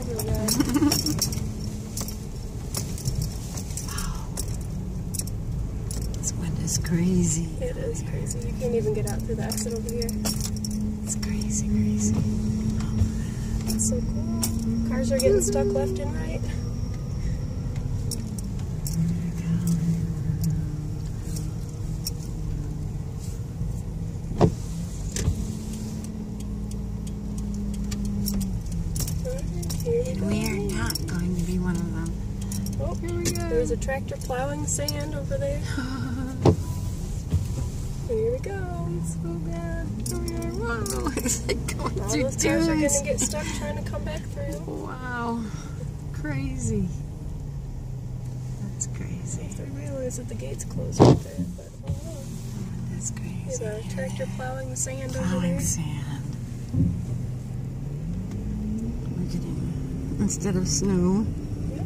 real bad. Wow. This wind is crazy. It is crazy. You can't even get out through the exit over here. It's crazy, crazy. It's so cool. Cars are getting stuck left and right. And we are not going to be one of them. Oh, here we go. There's a tractor plowing sand over there. Here we go. It's so bad. Here we are. Wow. It's like going All through those cars are going to dunes. get stuck trying to come back through. Wow. Crazy. That's crazy. I realize that the gate's closed right there, but oh well. That's crazy. There's a tractor plowing the sand over Plowing there. sand. We're getting, instead of snow. Yep.